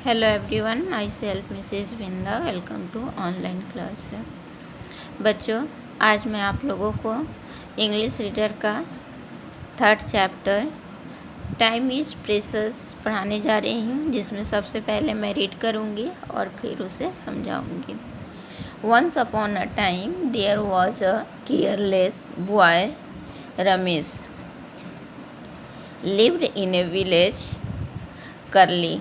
Hello everyone, myself Mrs. Vinda. Welcome to online class. बच्चों, आज मैं आप लोगों को इंग्लिश रीडर का 3rd chapter time is precious पढ़ाने जा रही हूँ, जिसमें सबसे पहले मैं रीड करूँगी और फिर उसे समझाऊँगी। Once upon a time there was a careless boy Ramesh lived in a village Curly.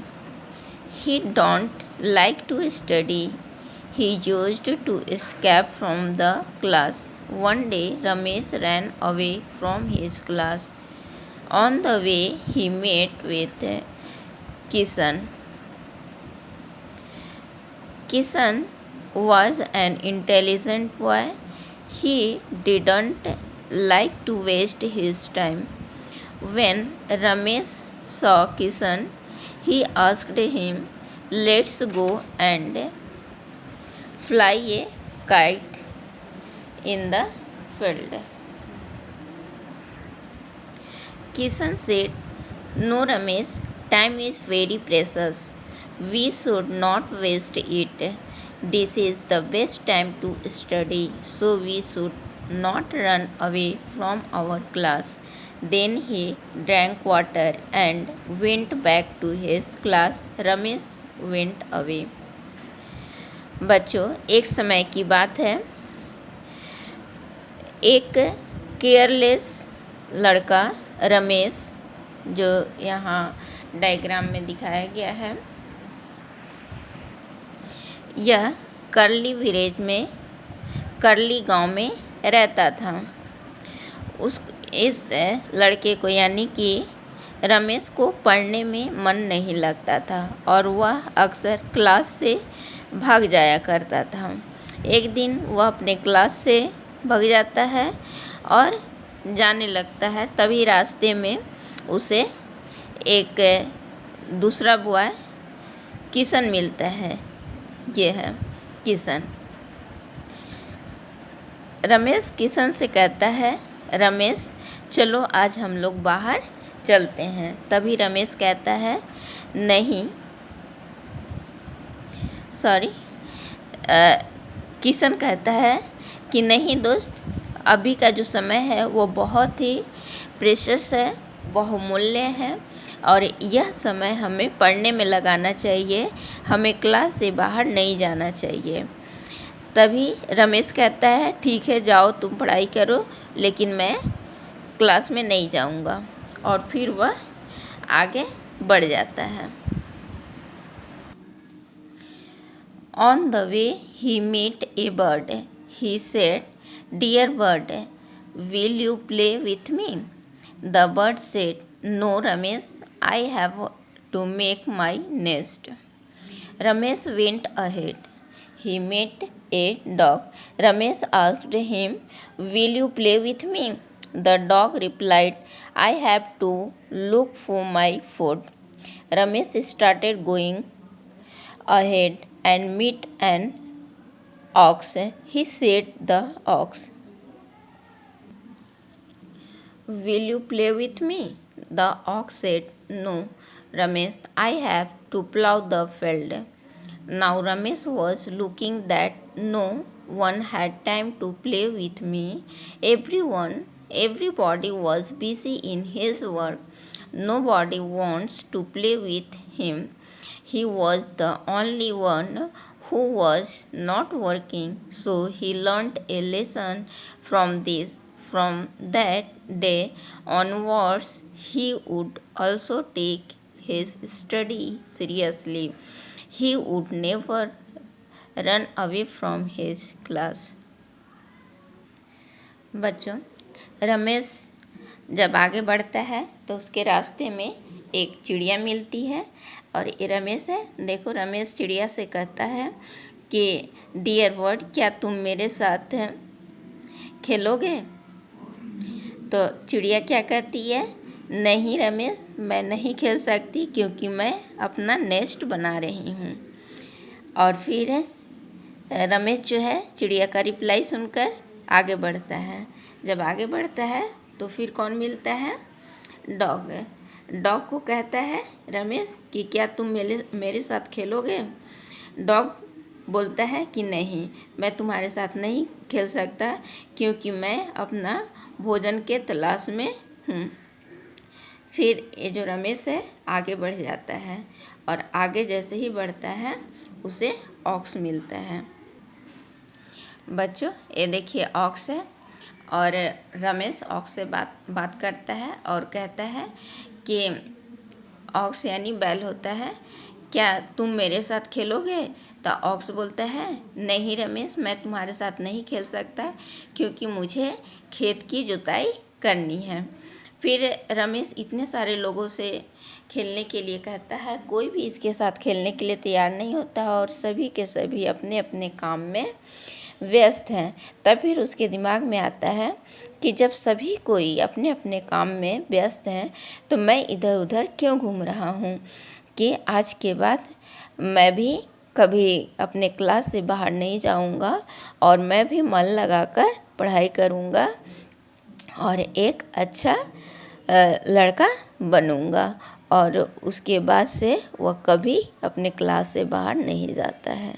He don't like to study. He used to escape from the class. One day, Ramesh ran away from his class. On the way, he met with Kishan. Kishan was an intelligent boy. He didn't like to waste his time. When Ramesh saw Kishan, he asked him, "Let's go and fly a kite in the field." Kishan said, "No, Ramesh, time is very precious. We should not waste it. This is the best time to study, so we should not run away from our class." Then he drank water and went back to his class. Ramesh went away. बच्चों, एक समय की बात है। एक careless लड़का रमेश, जो यहाँ डायग्राम में दिखाया गया है, यह करली विलेज में, करली गांव में रहता था। इस लड़के को, यानी कि रमेश को, पढ़ने में मन नहीं लगता था और वह अक्सर क्लास से भाग जाया करता था। एक दिन वह अपने क्लास से भाग जाता है और जाने लगता है। तभी रास्ते में उसे एक दूसरा बॉय किशन मिलता है। ये है किशन। रमेश किशन से कहता है, "रमेश, चलो आज हम लोग बाहर चलते हैं।" तभी रमेश कहता है, "नहीं, सॉरी किशन कहता है कि नहीं दोस्त, अभी का जो समय है वो बहुत ही प्रेशियस है, बहुमूल्य है और यह समय हमें पढ़ने में लगाना चाहिए, हमें क्लास से बाहर नहीं जाना चाहिए।" तभी रमेश कहता है, "ठीक है, जाओ तुम पढ़ाई करो, लेकिन मैं क्लास में नहीं जाऊंगा।" और फिर वह आगे बढ़ जाता है। On the way he met a bird. He said, "Dear bird, will you play with me?" The bird said, "No, Ramesh, I have to make my nest." Ramesh went ahead. He met a dog. Ramesh asked him, "Will you play with me?" The dog replied, "I have to look for my food." Ramesh started going ahead and met an ox. He said the ox, "Will you play with me?" The ox said, "No, Ramesh, I have to plow the field." Now Ramesh was looking that no one had time to play with me. Everybody was busy in his work. Nobody wants to play with him. He was the only one who was not working, so he learnt a lesson from this. From that day onwards, he would also take his study seriously. He would never run away from his class. बच्चों, रमेश जब आगे बढ़ता है तो उसके रास्ते में एक चिड़िया मिलती है और ये रमेश है। देखो, रमेश चिड़िया से कहता है कि डियर बर्ड, क्या तुम मेरे साथ खेलोगे? तो चिड़िया क्या कहती है, "नहीं रमेश, मैं नहीं खेल सकती क्योंकि मैं अपना नेस्ट बना रही हूँ।" और फिर रमेश जो है चिड़िया का रिप्लाई सुनकर आगे बढ़ता है। जब आगे बढ़ता है तो फिर कौन मिलता है? डॉग। डॉग को कहता है रमेश कि क्या तुम मेरे साथ खेलोगे। डॉग बोलता है कि नहीं, मैं तुम्हारे साथ नहीं खेल सकता क्योंकि मैं अपना भोजन के तलाश में हूँ। फिर ये जो रमेश है आगे बढ़ जाता है और आगे जैसे ही बढ़ता है उसे ऑक्स मिलता है। बच्चों ये देखिए ऑक्स है और रमेश ऑक्स से बात करता है और कहता है कि ऑक्स यानी बैल होता है, क्या तुम मेरे साथ खेलोगे। तो ऑक्स बोलता है नहीं रमेश, मैं तुम्हारे साथ नहीं खेल सकता क्योंकि मुझे खेत की जुताई करनी है। फिर रमेश इतने सारे लोगों से खेलने के लिए कहता है, कोई भी इसके साथ खेलने के लिए तैयार नहीं होता और सभी के सभी अपने अपने काम में व्यस्त हैं। तब फिर उसके दिमाग में आता है कि जब सभी कोई अपने अपने काम में व्यस्त हैं तो मैं इधर उधर क्यों घूम रहा हूँ, कि आज के बाद मैं भी कभी अपने क्लास से बाहर नहीं जाऊँगा और मैं भी मन लगाकर पढ़ाई करूँगा और एक अच्छा लड़का बनूँगा। और उसके बाद से वह कभी अपने क्लास से बाहर नहीं जाता है।